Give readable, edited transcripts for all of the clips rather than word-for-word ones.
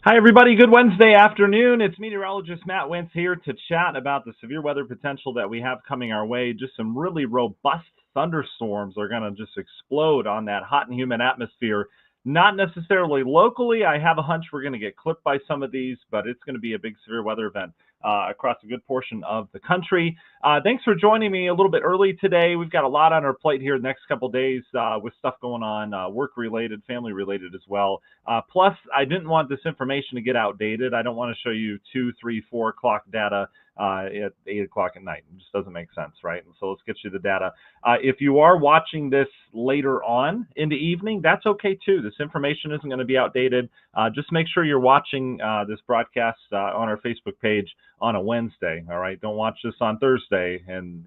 Hi, everybody. Good Wednesday afternoon. It's meteorologist Matt Wentz here to chat about the severe weather potential that we have coming our way. Just some really robust thunderstorms are going to just explode on that hot and humid atmosphere. Not necessarily locally. I have a hunch we're going to get clipped by some of these, but it's going to be a big severe weather event across a good portion of the country. Thanks for joining me a little bit early today. We've got a lot on our plate here the next couple of days with stuff going on, work-related, family-related as well. Plus, I didn't want this information to get outdated. I don't want to show you 2, 3, 4 o'clock data at 8 o'clock at night. It just doesn't make sense, right? And so let's get you the data. If you are watching this later on in the evening, that's okay too. This information isn't going to be outdated. Just make sure you're watching this broadcast on our Facebook page on a Wednesday. All right, don't watch this on Thursday and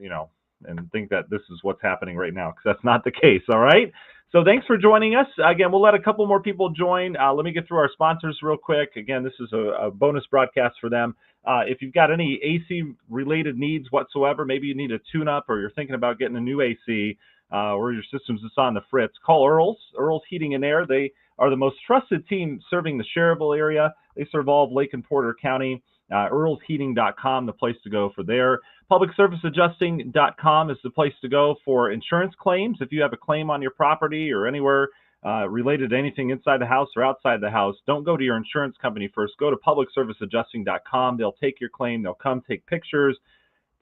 think that this is what's happening right now, because that's not the case. All right. So thanks for joining us. Again, we'll let a couple more people join. Let me get through our sponsors real quick. Again, this is a bonus broadcast for them. If you've got any AC-related needs whatsoever, maybe you need a tune-up or you're thinking about getting a new AC or your system's just on the fritz, call Earl's Heating and Air. They are the most trusted team serving the Cherville area. They serve all of Lake and Porter County. earlsheating.com, the place to go for there. Publicserviceadjusting.com is the place to go for insurance claims. If you have a claim on your property or anywhere related to anything inside the house or outside the house, don't go to your insurance company first. Go to publicserviceadjusting.com. They'll take your claim. They'll come take pictures,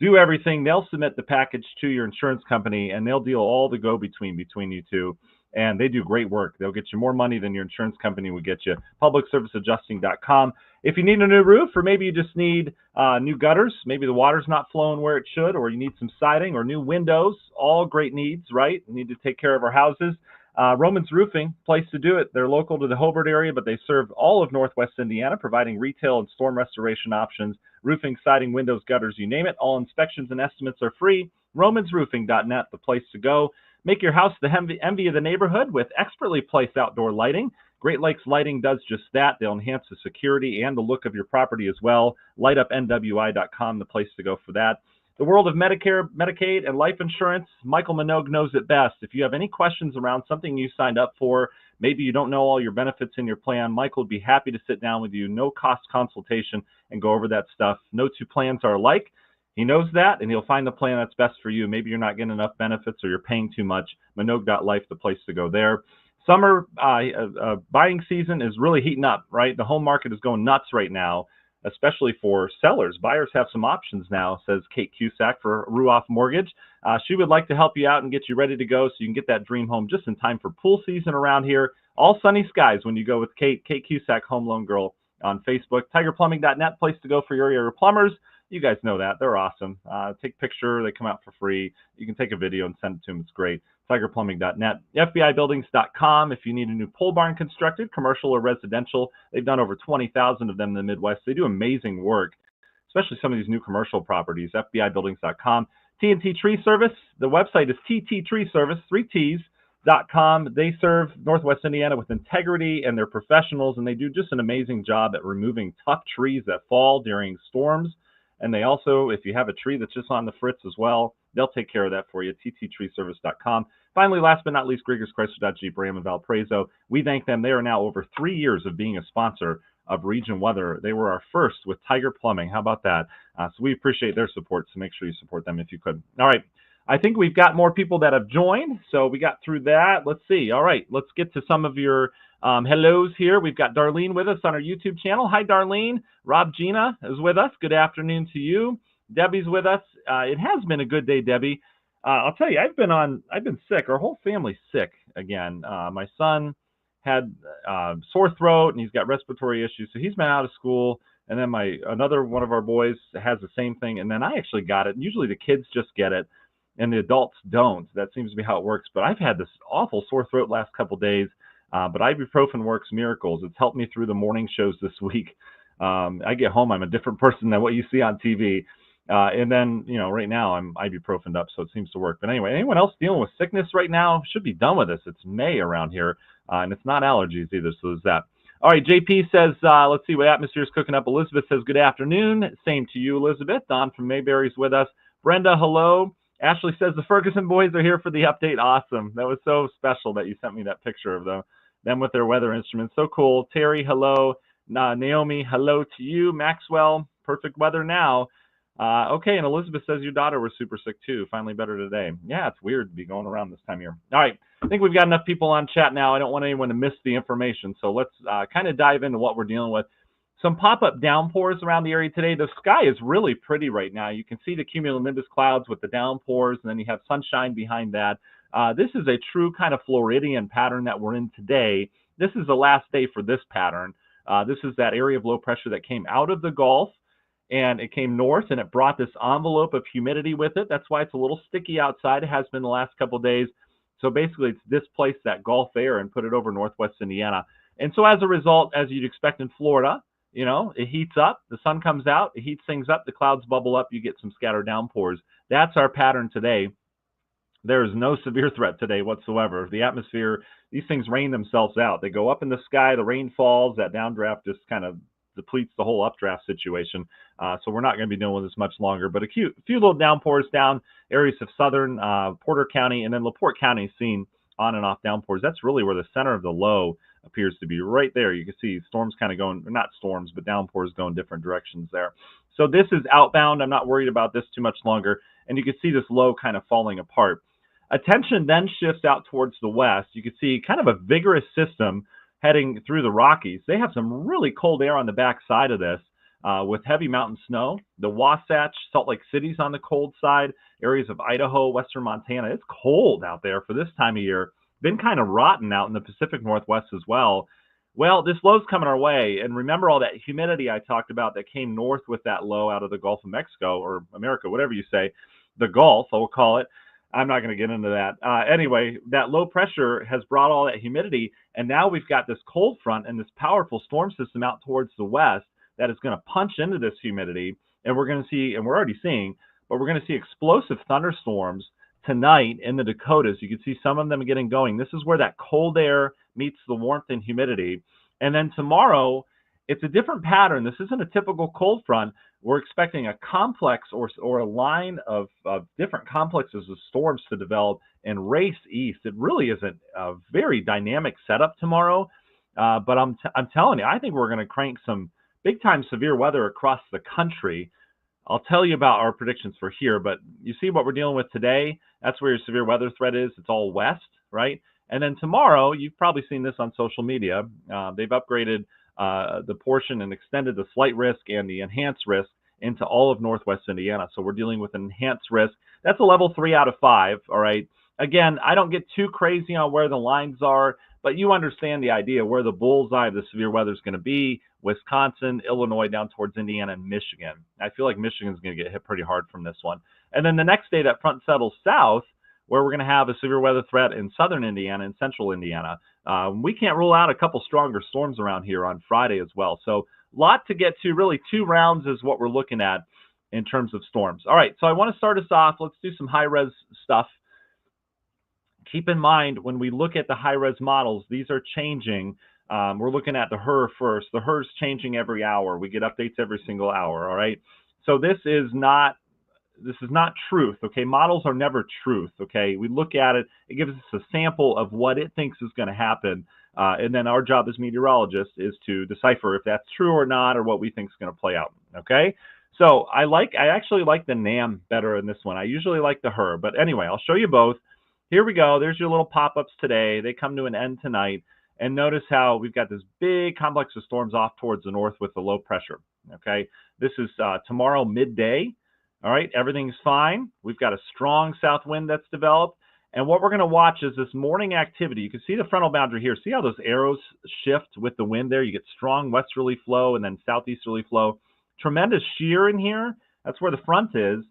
do everything. They'll submit the package to your insurance company, and they'll deal all the go-between between you two. And they do great work. They'll get you more money than your insurance company would get you. Publicserviceadjusting.com. If you need a new roof, or maybe you just need new gutters, maybe the water's not flowing where it should, or you need some siding or new windows, all great needs, right? We need to take care of our houses. Romans Roofing, place to do it. They're local to the Hobart area, but they serve all of Northwest Indiana, providing retail and storm restoration options, roofing, siding, windows, gutters, you name it. All inspections and estimates are free. RomansRoofing.net, the place to go. Make your house the envy of the neighborhood with expertly placed outdoor lighting. Great Lakes Lighting does just that. They'll enhance the security and the look of your property as well. LightUpNWI.com, the place to go for that. The world of Medicare, Medicaid, and life insurance, Michael Minogue knows it best. If you have any questions around something you signed up for, maybe you don't know all your benefits in your plan, Michael would be happy to sit down with you, no cost consultation, and go over that stuff. No two plans are alike. He knows that, and he'll find the plan that's best for you. Maybe you're not getting enough benefits or you're paying too much. Minogue.life, the place to go there. Summer buying season is really heating up, right? The home market is going nuts right now, especially for sellers. Buyers have some options now, says Kate Cusack for Ruoff Mortgage. She would like to help you out and get you ready to go so you can get that dream home just in time for pool season around here. All sunny skies when you go with Kate Cusack, Home Loan Girl on Facebook. TigerPlumbing.net, place to go for your area plumbers. You guys know that. They're awesome. Take a picture. They come out for free. You can take a video and send it to them. It's great. TigerPlumbing.net. FBIBuildings.com. If you need a new pole barn constructed, commercial or residential, they've done over 20,000 of them in the Midwest. They do amazing work, especially some of these new commercial properties. FBIBuildings.com. TNT Tree Service. The website is TT Tree Service, 3Ts.com. They serve Northwest Indiana with integrity, and they're professionals, and they do just an amazing job at removing tough trees that fall during storms. And they also, if you have a tree that's just on the fritz as well, they'll take care of that for you. TTTreeservice.com. Finally, last but not least, Grieger's Chrysler Jeep Ram in Valparaiso. We thank them. They are now over 3 years of being a sponsor of Region Weather. They were our first with Tiger Plumbing. How about that? So we appreciate their support, so make sure you support them if you could. All right. I think we've got more people that have joined, so we got through that. Let's see. All right, let's get to some of your hellos here. We've got Darlene with us on our YouTube channel. Hi, Darlene. Rob Gina is with us. Good afternoon to you. Debbie's with us. It has been a good day, Debbie. I'll tell you, I've been sick. Our whole family's sick again. My son had sore throat and he's got respiratory issues, so he's been out of school. And then another one of our boys has the same thing, and then I actually got it. Usually the kids just get it, and the adults don't. That seems to be how it works. But I've had this awful sore throat last couple days. But ibuprofen works miracles. It's helped me through the morning shows this week. I get home, I'm a different person than what you see on TV. And then, right now I'm ibuprofened up, so it seems to work. But anyway, anyone else dealing with sickness right now should be done with this. It's May around here, and it's not allergies either, so there's that. All right, JP says, let's see what atmosphere is cooking up. Elizabeth says, good afternoon. Same to you, Elizabeth. Don from Mayberry's with us. Brenda, hello. Ashley says, the Ferguson boys are here for the update. Awesome. That was so special that you sent me that picture of them with their weather instruments. So cool. Terry, hello. Naomi, hello to you. Maxwell, perfect weather now. Okay, and Elizabeth says your daughter was super sick too. Finally better today. Yeah, it's weird to be going around this time of year. All right, I think we've got enough people on chat now. I don't want anyone to miss the information. So let's kind of dive into what we're dealing with. Some pop-up downpours around the area today. The sky is really pretty right now. You can see the cumulonimbus clouds with the downpours, and then you have sunshine behind that. This is a true kind of Floridian pattern that we're in today. This is the last day for this pattern. This is that area of low pressure that came out of the Gulf, and it came north, and it brought this envelope of humidity with it. That's why it's a little sticky outside. It has been the last couple of days. So basically, it's displaced that Gulf air and put it over northwest Indiana. And so as a result, as you'd expect in Florida, it heats up, the sun comes out, it heats things up, the clouds bubble up, you get some scattered downpours. That's our pattern today. There is no severe threat today whatsoever. The atmosphere, these things rain themselves out. They go up in the sky, the rain falls, that downdraft just kind of depletes the whole updraft situation. So we're not going to be dealing with this much longer. But a few little downpours down areas of southern Porter County, and then LaPorte County seen on and off downpours. That's really where the center of the low appears to be, right there. You can see storms kind of going, not storms, but downpours going different directions there. So this is outbound. I'm not worried about this too much longer. And you can see this low kind of falling apart. Attention then shifts out towards the west. You can see kind of a vigorous system heading through the Rockies. They have some really cold air on the back side of this with heavy mountain snow. The Wasatch, Salt Lake City's on the cold side, areas of Idaho, western Montana. It's cold out there for this time of year. Been kind of rotten out in the Pacific Northwest as well. Well, this low's coming our way. And remember all that humidity I talked about that came north with that low out of the Gulf of Mexico, or America, whatever you say, the Gulf, I will call it. I'm not going to get into that. Anyway, that low pressure has brought all that humidity, and now we've got this cold front and this powerful storm system out towards the west that is going to punch into this humidity, and we're going to see, and we're already seeing, but we're going to see explosive thunderstorms tonight in the Dakotas. You can see some of them getting going. This is where that cold air meets the warmth and humidity. And then tomorrow, it's a different pattern. This isn't a typical cold front. We're expecting a complex or a line of different complexes of storms to develop and race east. It really isn't a very dynamic setup tomorrow, but I'm telling you, I think we're going to crank some big-time severe weather across the country. I'll tell you about our predictions for here, but you see what we're dealing with today? That's where your severe weather threat is. It's all west, right? And then tomorrow, you've probably seen this on social media. They've upgraded the portion and extended the slight risk and the enhanced risk into all of northwest Indiana. So we're dealing with an enhanced risk. That's a level 3 out of 5, all right? Again, I don't get too crazy on where the lines are, but you understand the idea where the bullseye of the severe weather is going to be. Wisconsin, Illinois, down towards Indiana and Michigan. I feel like Michigan's going to get hit pretty hard from this one. And then the next day, that front settles south, where we're going to have a severe weather threat in southern Indiana and central Indiana. We can't rule out a couple stronger storms around here on Friday as well. So a lot to get to. Really, 2 rounds is what we're looking at in terms of storms. All right, so I want to start us off. Let's do some high-res stuff. Keep in mind, when we look at the high-res models, these are changing. We're looking at the HER first. The HER's changing every hour. We get updates every single hour, all right? So this is not truth, okay? Models are never truth, okay? We look at it. It gives us a sample of what it thinks is going to happen. And then our job as meteorologists is to decipher if that's true or not, or what we think is going to play out, okay? So I actually like the NAM better in this one. I usually like the HER, but anyway, I'll show you both. Here we go. There's your little pop-ups today. They come to an end tonight. And notice how we've got this big complex of storms off towards the north with the low pressure, okay? This is tomorrow midday, all right? Everything's fine. We've got a strong south wind that's developed. And what we're going to watch is this morning activity. You can see the frontal boundary here. See how those arrows shift with the wind there? You get strong westerly flow and then southeasterly flow. Tremendous shear in here. That's where the front is.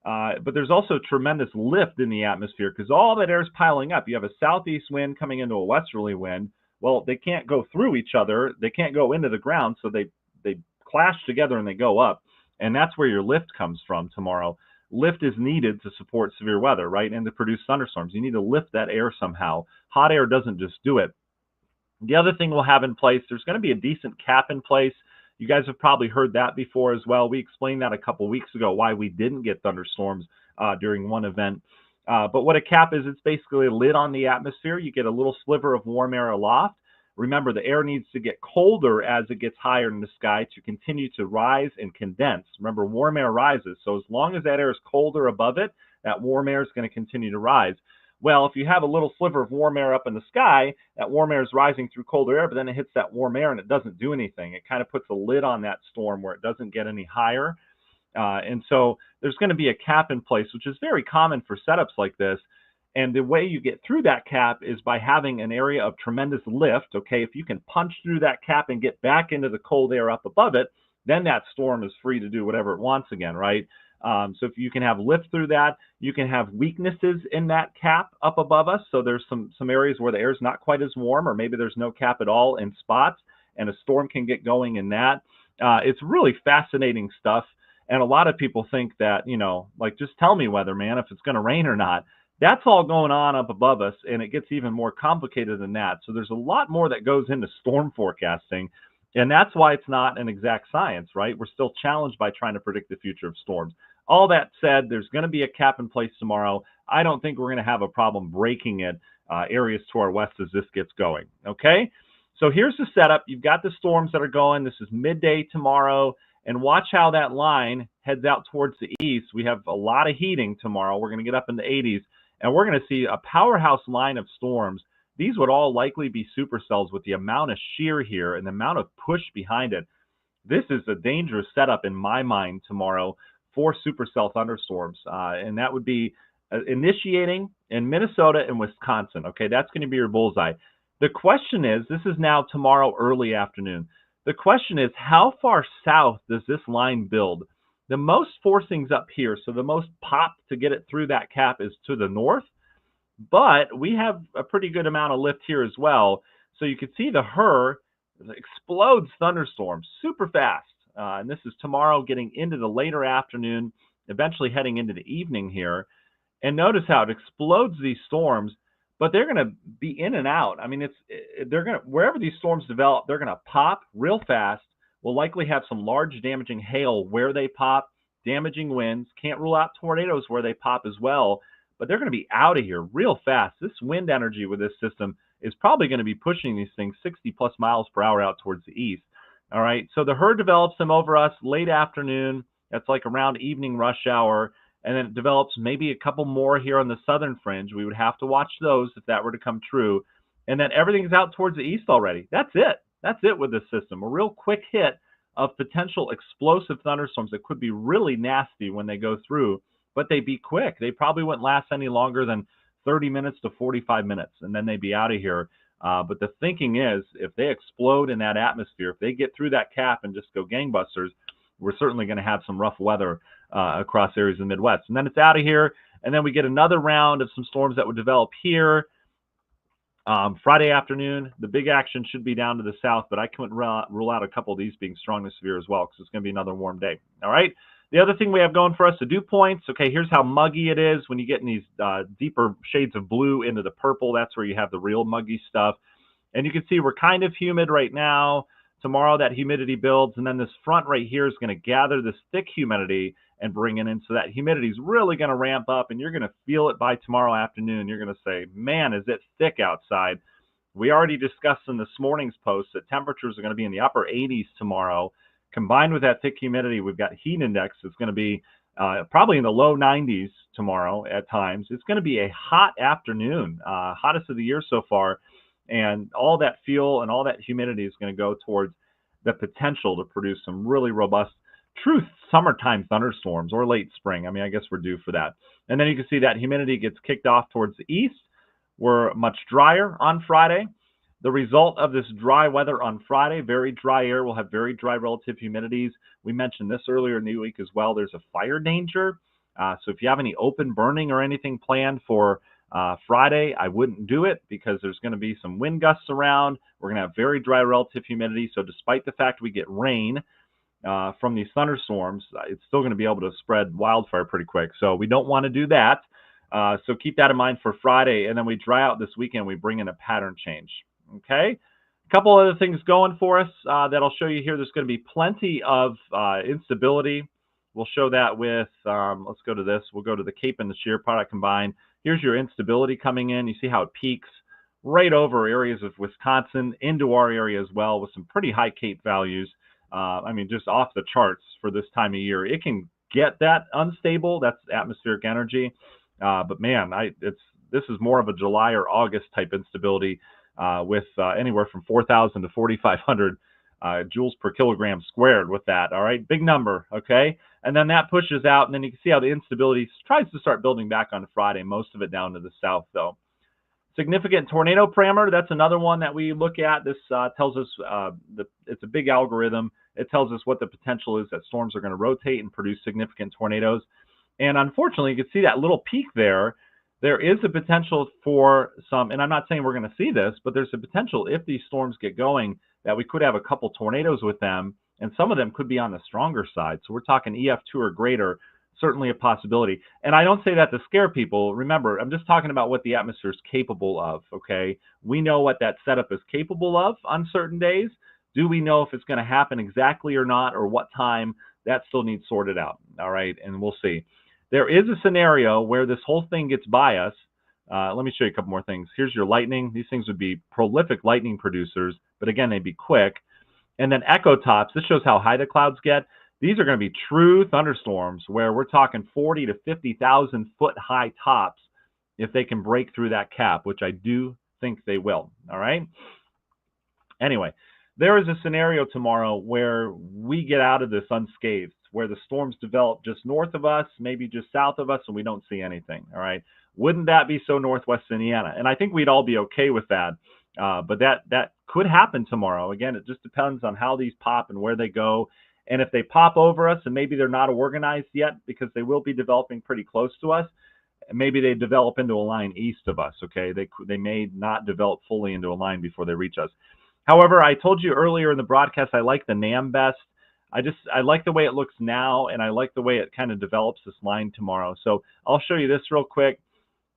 But there's also tremendous lift in the atmosphere because all that air is piling up. You have a southeast wind coming into a westerly wind. Well, they can't go through each other. They can't go into the ground, so they clash together and they go up. And that's where your lift comes from tomorrow. Lift is needed to support severe weather, right, and to produce thunderstorms. You need to lift that air somehow. Hot air doesn't just do it. The other thing we'll have in place, there's going to be a decent cap in place. You guys have probably heard that before as well. We explained that a couple weeks ago, why we didn't get thunderstorms during one event. But what a cap is, it's basically a lid on the atmosphere. You get a little sliver of warm air aloft. Remember, the air needs to get colder as it gets higher in the sky to continue to rise and condense. Remember, warm air rises. So as long as that air is colder above it, that warm air is going to continue to rise. Well, if you have a little sliver of warm air up in the sky, that warm air is rising through colder air, but then it hits that warm air and it doesn't do anything. It kind of puts a lid on that storm where it doesn't get any higher. And so there's going to be a cap in place, which is very common for setups like this. And the way you get through that cap is by having an area of tremendous lift. Okay, if you can punch through that cap and get back into the cold air up above it, then that storm is free to do whatever it wants again, right? So if you can have lift through that, you can have weaknesses in that cap up above us. So there's some areas where the air is not quite as warm, or maybe there's no cap at all in spots, and a storm can get going in that. It's really fascinating stuff. And a lot of people think that, like, just tell me, weatherman, if it's going to rain or not. That's all going on up above us, and it gets even more complicated than that. So there's a lot more that goes into storm forecasting, and that's why it's not an exact science, right? We're still challenged by trying to predict the future of storms. All that said, there's going to be a cap in place tomorrow. I don't think we're going to have a problem breaking it areas to our west as this gets going, okay? So here's the setup. You've got the storms that are going. This is midday tomorrow. And watch how that line heads out towards the east. We have a lot of heating tomorrow. We're going to get up in the 80s, and we're going to see a powerhouse line of storms. These would all likely be supercells with the amount of shear here and the amount of push behind it. This is a dangerous setup in my mind tomorrow for supercell thunderstorms, and that would be initiating in Minnesota and Wisconsin. Okay, that's going to be your bullseye. The question is, this is now tomorrow early afternoon. The question is, how far south does this line build? The most forcing's up here, so the most pop to get it through that cap is to the north, but we have a pretty good amount of lift here as well. So you can see the HRRR explodes thunderstorms super fast, and this is tomorrow getting into the later afternoon, eventually heading into the evening here. And notice how it explodes these storms, but they're going to be in and out. I mean, they're going to, wherever these storms develop, they're going to pop real fast. We'll likely have some large damaging hail where they pop, damaging winds. Can't rule out tornadoes where they pop as well, but they're going to be out of here real fast. This wind energy with this system is probably going to be pushing these things 60 plus miles per hour out towards the east. All right, so the HRRR develops them over us late afternoon. That's like around evening rush hour. And then it develops maybe a couple more here on the southern fringe. We would have to watch those if that were to come true. And then everything's out towards the east already. That's it. That's it with this system. A real quick hit of potential explosive thunderstorms that could be really nasty when they go through, but they'd be quick. They probably wouldn't last any longer than 30 minutes to 45 minutes, and then they'd be out of here. But the thinking is, if they explode in that atmosphere, if they get through that cap and just go gangbusters, we're certainly going to have some rough weather across areas of the Midwest. And then it's out of here, and then we get another round of some storms that would develop here. Friday afternoon, the big action should be down to the south, but I couldn't rule out a couple of these being strong to severe as well, because it's going to be another warm day. All right. The other thing we have going for us, the dew points. Okay, here's how muggy it is when you get in these deeper shades of blue into the purple. That's where you have the real muggy stuff. And you can see we're kind of humid right now. Tomorrow that humidity builds, and then this front right here is going to gather this thick humidity and bring it in. So that humidity is really going to ramp up, and you're going to feel it by tomorrow afternoon. You're going to say, man, is it thick outside. We already discussed in this morning's post that temperatures are going to be in the upper 80s tomorrow. Combined with that thick humidity, we've got heat index that's going to be probably in the low 90s tomorrow at times. It's going to be a hot afternoon, hottest of the year so far. And all that fuel and all that humidity is going to go towards the potential to produce some really robust, true summertime thunderstorms, or late spring. I mean, I guess we're due for that. And then you can see that humidity gets kicked off towards the east. We're much drier on Friday. The result of this dry weather on Friday, very dry air, will have very dry relative humidities. We mentioned this earlier in the week as well. There's a fire danger. So if you have any open burning or anything planned for Friday, I wouldn't do it, because there's going to be some wind gusts around. We're going to have very dry relative humidity. So despite the fact we get rain from these thunderstorms, it's still going to be able to spread wildfire pretty quick. So we don't want to do that. So keep that in mind for Friday. And then we dry out this weekend. We bring in a pattern change. Okay. A couple other things going for us that I'll show you here. There's going to be plenty of instability. We'll show that with, let's go to this. We'll go to the CAPE and the shear product combined. Here's your instability coming in. You see how it peaks right over areas of Wisconsin into our area as well with some pretty high Cape values. I mean, just off the charts for this time of year. It can get that unstable. That's atmospheric energy. But man, this is more of a July or August type instability with anywhere from 4,000 to 4,500 joules per kilogram squared with that. All right, big number. Okay, and then that pushes out, and then you can see how the instability tries to start building back on Friday. Most of it down to the south, though. Significant tornado parameter, that's another one that we look at. This tells us, it's a big algorithm. It tells us what the potential is that storms are going to rotate and produce significant tornadoes. And unfortunately, you can see that little peak there. There is a potential for some, and I'm not saying we're going to see this, but there's a potential if these storms get going that we could have a couple tornadoes with them, and some of them could be on the stronger side. So we're talking EF2 or greater. Certainly a possibility. And I don't say that to scare people. Remember, I'm just talking about what the atmosphere is capable of, okay? We know what that setup is capable of on certain days. Do we know if it's going to happen exactly or not, or what time? That still needs sorted out, all right? And we'll see. There is a scenario where this whole thing gets by us. Let me show you a couple more things. Here's your lightning. These things would be prolific lightning producers, but again, they'd be quick. And then echo tops. This shows how high the clouds get. These are going to be true thunderstorms where we're talking 40 to 50,000 foot high tops if they can break through that cap, which I do think they will. All right. Anyway, there is a scenario tomorrow where we get out of this unscathed, where the storms develop just north of us, maybe just south of us, and we don't see anything. All right. Wouldn't that be so Northwest Indiana? And I think we'd all be okay with that. But that could happen tomorrow. Again, it just depends on how these pop and where they go. And if they pop over us and maybe they're not organized yet because they will be developing pretty close to us, maybe they develop into a line east of us, okay? They may not develop fully into a line before they reach us. However, I told you earlier in the broadcast, I like the NAM best. I like the way it looks now, and I like the way it kind of develops this line tomorrow. So I'll show you this real quick.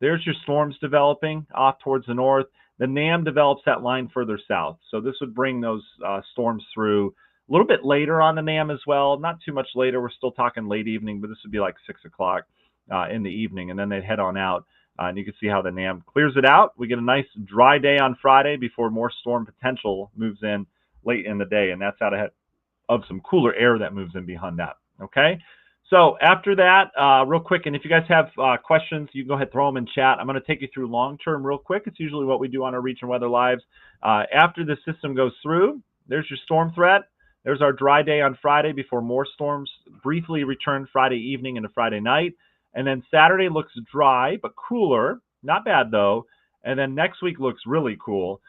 There's your storms developing off towards the north. The NAM develops that line further south. So this would bring those storms through a little bit later on the NAM as well, not too much later. We're still talking late evening, but this would be like 6 o'clock in the evening, and then they'd head on out. And you can see how the NAM clears it out. We get a nice dry day on Friday before more storm potential moves in late in the day, and that's out ahead of some cooler air that moves in behind that. Okay, so after that, real quick, and if you guys have questions, you can go ahead and throw them in chat. I'm going to take you through long-term real quick. It's usually what we do on our Region Weather Lives. After the system goes through, there's your storm threat. There's our dry day on Friday before more storms briefly return Friday evening into Friday night. And then Saturday looks dry but cooler. Not bad, though. And then next week looks really cool.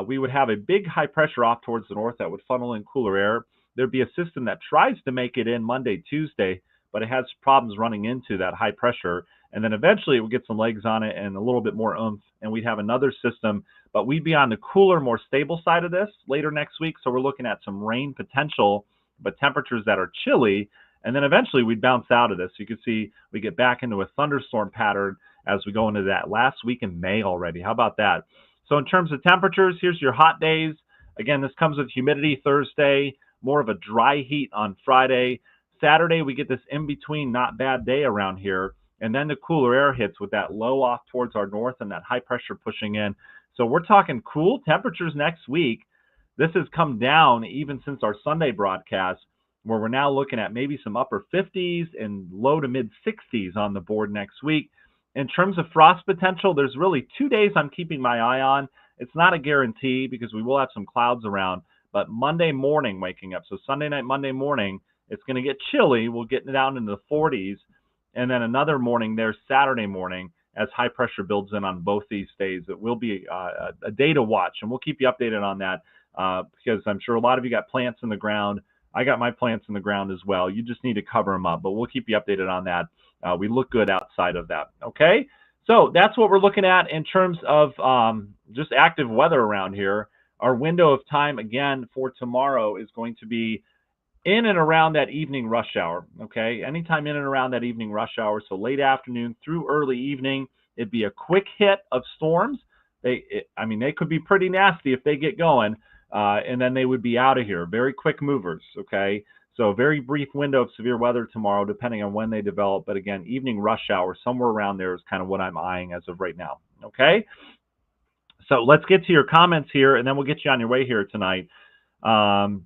We would have a big high pressure off towards the north that would funnel in cooler air. There'd be a system that tries to make it in Monday, Tuesday, but it has problems running into that high pressure. And then eventually it would get some legs on it and a little bit more oomph, and we'd have another system, but we'd be on the cooler, more stable side of this later next week. So we're looking at some rain potential, but temperatures that are chilly. And then eventually we'd bounce out of this. You can see we get back into a thunderstorm pattern as we go into that last week in May already. How about that? So in terms of temperatures, here's your hot days. Again, this comes with humidity Thursday, more of a dry heat on Friday. Saturday, we get this in-between not bad day around here. And then the cooler air hits with that low off towards our north and that high pressure pushing in. So we're talking cool temperatures next week. This has come down even since our Sunday broadcast, where we're now looking at maybe some upper 50s and low to mid 60s on the board next week. In terms of frost potential, there's really 2 days I'm keeping my eye on. It's not a guarantee because we will have some clouds around, but Monday morning waking up. So Sunday night, Monday morning, it's going to get chilly. We'll get down into the 40s. And then another morning there, Saturday morning, as high pressure builds in on both these days. It will be a day to watch, and we'll keep you updated on that because I'm sure a lot of you got plants in the ground. I got my plants in the ground as well. You just need to cover them up, but we'll keep you updated on that. We look good outside of that, okay? So that's what we're looking at in terms of just active weather around here. Our window of time, again, for tomorrow is going to be in and around that evening rush hour, okay? Anytime in and around that evening rush hour, so late afternoon through early evening, it'd be a quick hit of storms. They could be pretty nasty if they get going, and then they would be out of here. Very quick movers, okay? So a very brief window of severe weather tomorrow, depending on when they develop. But again, evening rush hour, somewhere around there is kind of what I'm eyeing as of right now, okay? So let's get to your comments here, and then we'll get you on your way here tonight. Um,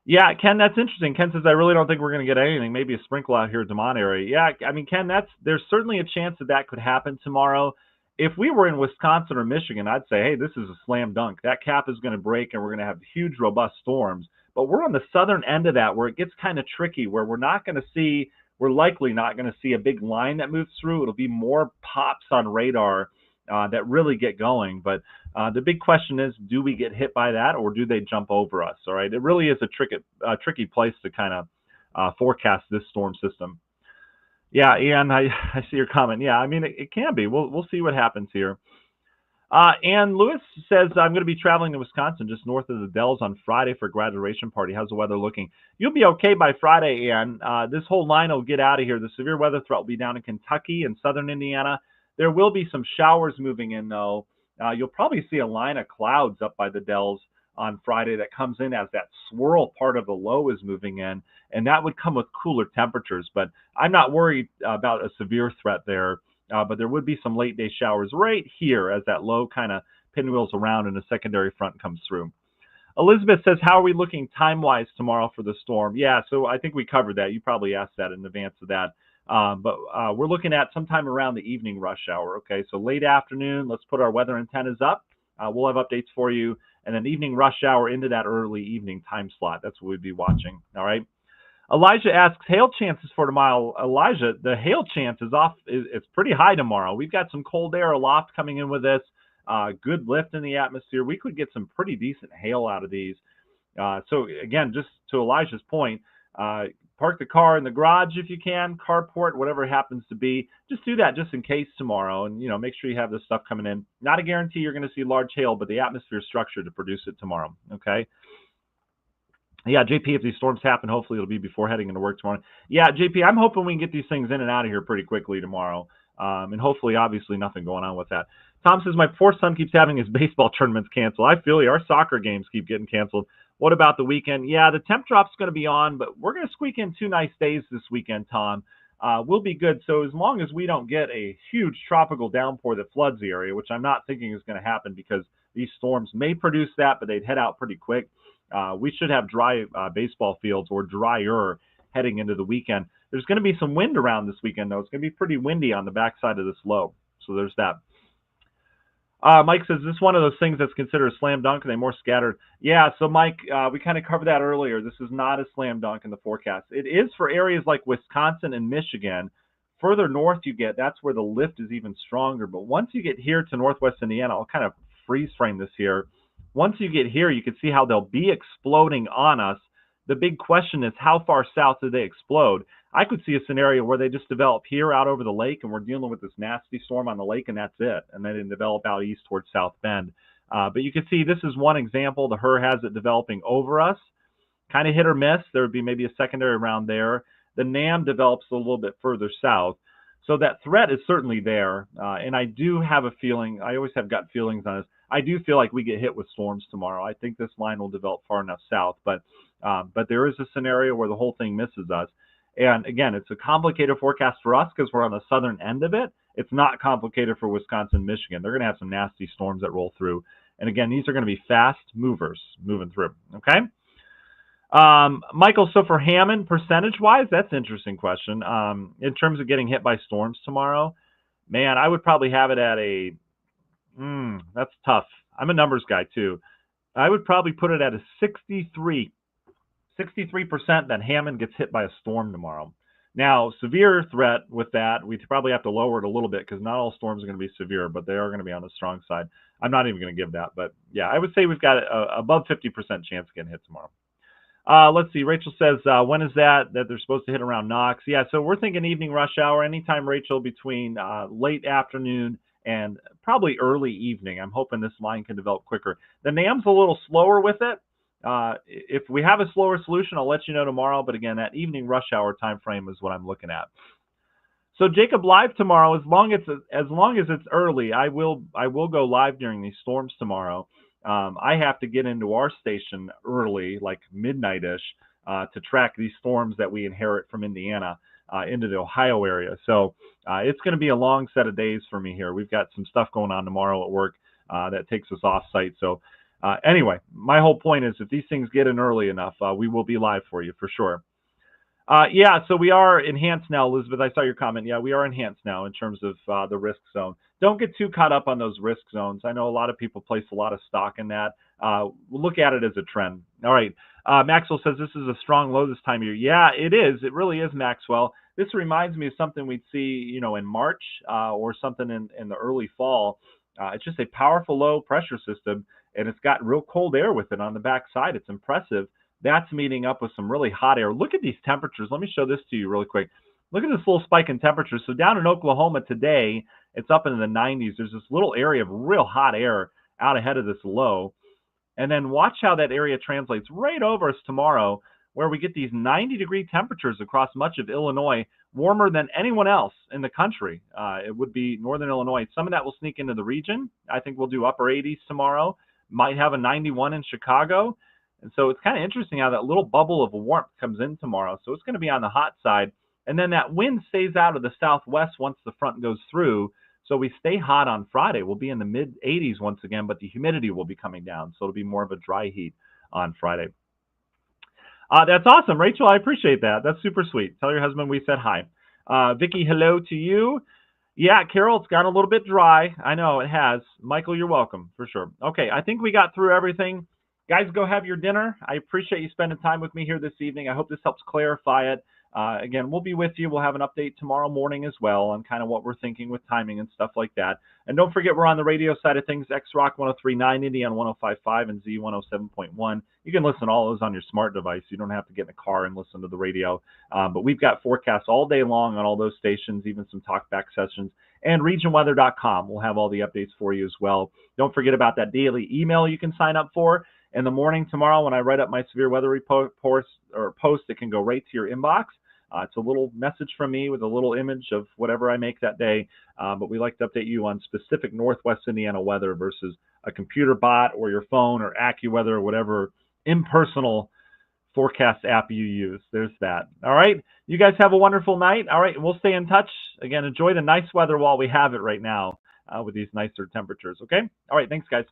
yeah, Ken, that's interesting. Ken says, I really don't think we're going to get anything. Maybe a sprinkle out here in DeMont area. Yeah, I mean, Ken, there's certainly a chance that that could happen tomorrow. If we were in Wisconsin or Michigan, I'd say, hey, this is a slam dunk. That cap is going to break, and we're going to have huge, robust storms. But we're on the southern end of that where it gets kind of tricky, where we're likely not going to see a big line that moves through. It'll be more pops on radar that really get going. But the big question is, do we get hit by that, or do they jump over us? All right, it really is a tricky place to kind of forecast this storm system. Yeah, Ian, I see your comment. Yeah, I mean, it can be. We'll see what happens here. And Lewis says, I'm going to be traveling to Wisconsin just north of the Dells on Friday for a graduation party. How's the weather looking? You'll be okay by Friday, Ian. This whole line will get out of here. The severe weather threat will be down in Kentucky and southern Indiana. There will be some showers moving in, though. You'll probably see a line of clouds up by the Dells on Friday that comes in as that swirl part of the low is moving in, and that would come with cooler temperatures. But I'm not worried about a severe threat there. But there would be some late day showers right here as that low kind of pinwheels around and a secondary front comes through. Elizabeth says, how are we looking time-wise tomorrow for the storm? Yeah, so I think we covered that. You probably asked that in advance of that. But we're looking at sometime around the evening rush hour. Okay, so late afternoon, let's put our weather antennas up. We'll have updates for you. And then evening rush hour into that early evening time slot. That's what we'd be watching. All right. Elijah asks, hail chances for tomorrow. Elijah, the hail chance is off. It's pretty high tomorrow. We've got some cold air aloft coming in with this. Good lift in the atmosphere. We could get some pretty decent hail out of these. So again, just to Elijah's point, park the car in the garage if you can, carport, whatever it happens to be. Just do that just in case tomorrow, and make sure you have this stuff coming in. Not a guarantee you're going to see large hail, but the atmosphere is structured to produce it tomorrow. Okay. Yeah, JP, if these storms happen, hopefully it'll be before heading into work tomorrow. Yeah, JP, I'm hoping we can get these things in and out of here pretty quickly tomorrow. And hopefully, obviously, nothing going on with that. Tom says, my poor son keeps having his baseball tournaments canceled. I feel you. Our soccer games keep getting canceled. What about the weekend? Yeah, the temp drop's going to be on, but we're going to squeak in 2 nice days this weekend, Tom. We'll be good. So as long as we don't get a huge tropical downpour that floods the area, which I'm not thinking is going to happen because these storms may produce that, but they'd head out pretty quick. We should have dry baseball fields or drier heading into the weekend. There's going to be some wind around this weekend, though. It's going to be pretty windy on the backside of this low. So there's that. Mike says, is this one of those things that's considered a slam dunk? Are they more scattered? Yeah, so Mike, we kind of covered that earlier. This is not a slam dunk in the forecast. It is for areas like Wisconsin and Michigan. Further north you get, that's where the lift is even stronger. But once you get here to northwest Indiana, I'll kind of freeze frame this here. Once you get here, you can see how they'll be exploding on us. The big question is, how far south do they explode? I could see a scenario where they just develop here out over the lake, and we're dealing with this nasty storm on the lake, and that's it. And then they develop out east towards South Bend. But you can see this is one example. The HRRR has it developing over us. Kind of hit or miss. There would be maybe a secondary around there. The NAM develops a little bit further south. So that threat is certainly there. And I do have a feeling, I always have gut feelings on this. I do feel like we get hit with storms tomorrow. I think this line will develop far enough south, but there is a scenario where the whole thing misses us. And again, it's a complicated forecast for us because we're on the southern end of it. It's not complicated for Wisconsin, Michigan. They're going to have some nasty storms that roll through. And again, these are going to be fast movers moving through. Okay. Michael, so for Hammond, percentage-wise, that's an interesting question. In terms of getting hit by storms tomorrow, man, I would probably have it at that's tough. I'm a numbers guy too. I would probably put it at a 63% that Hammond gets hit by a storm tomorrow. Now, severe threat with that, we'd probably have to lower it a little bit because not all storms are going to be severe, but they are going to be on the strong side. I'm not even going to give that, but yeah, I would say we've got above 50% chance of getting hit tomorrow. Let's see. Rachel says, when is that they're supposed to hit around Knox? Yeah, so we're thinking evening rush hour, anytime, Rachel, between late afternoon and probably early evening. I'm hoping this line can develop quicker. The NAM's a little slower with it. If we have a slower solution, I'll let you know tomorrow. But again, that evening rush hour time frame is what I'm looking at. So Jacob, live tomorrow, as long as it's early, I will go live during these storms tomorrow. I have to get into our station early, like midnight-ish, to track these storms that we inherit from Indiana into the Ohio area. So it's going to be a long set of days for me here. We've got some stuff going on tomorrow at work. that takes us off site. So anyway, my whole point is if these things get in early enough, we will be live for you for sure. Yeah, so we are enhanced now, Elizabeth. I saw your comment. Yeah, we are enhanced now in terms of the risk zone. Don't get too caught up on those risk zones. I know a lot of people place a lot of stock in that. Look at it as a trend. All right. Maxwell says this is a strong low this time of year. Yeah, it is. It really is, Maxwell. This reminds me of something we'd see, in March or something in the early fall. It's just a powerful low pressure system, and it's got real cold air with it on the backside. It's impressive. That's meeting up with some really hot air. Look at these temperatures. Let me show this to you really quick. Look at this little spike in temperature. So down in Oklahoma today, it's up into the 90s. There's this little area of real hot air out ahead of this low. And then watch how that area translates right over us tomorrow, where we get these 90-degree temperatures across much of Illinois, warmer than anyone else in the country. It would be northern Illinois. Some of that will sneak into the region. I think we'll do upper 80s tomorrow. Might have a 91 in Chicago. And so it's kind of interesting how that little bubble of warmth comes in tomorrow. So it's going to be on the hot side. And then that wind stays out of the southwest once the front goes through. So we stay hot on Friday. We'll be in the mid 80s once again, but the humidity will be coming down. So it'll be more of a dry heat on Friday. That's awesome, Rachel. I appreciate that. That's super sweet. Tell your husband we said hi. Vicki, hello to you. Yeah, Carol, it's gotten a little bit dry. I know it has. Michael, you're welcome for sure. Okay, I think we got through everything. Guys, go have your dinner. I appreciate you spending time with me here this evening. I hope this helps clarify it. Again, we'll be with you. We'll have an update tomorrow morning as well on kind of what we're thinking with timing and stuff like that. And don't forget, we're on the radio side of things, X-Rock 103.9, Indy on 105.5, and Z 107.1. You can listen to all those on your smart device. You don't have to get in the car and listen to the radio. But we've got forecasts all day long on all those stations, even some talkback sessions. And regionweather.com will have all the updates for you as well. Don't forget about that daily email you can sign up for. In the morning tomorrow, when I write up my severe weather report or post, it can go right to your inbox. It's a little message from me with a little image of whatever I make that day. But we like to update you on specific Northwest Indiana weather versus a computer bot or your phone or AccuWeather or whatever impersonal forecast app you use. There's that. All right. You guys have a wonderful night. All right. We'll stay in touch. Again, enjoy the nice weather while we have it right now with these nicer temperatures. Okay. All right. Thanks, guys.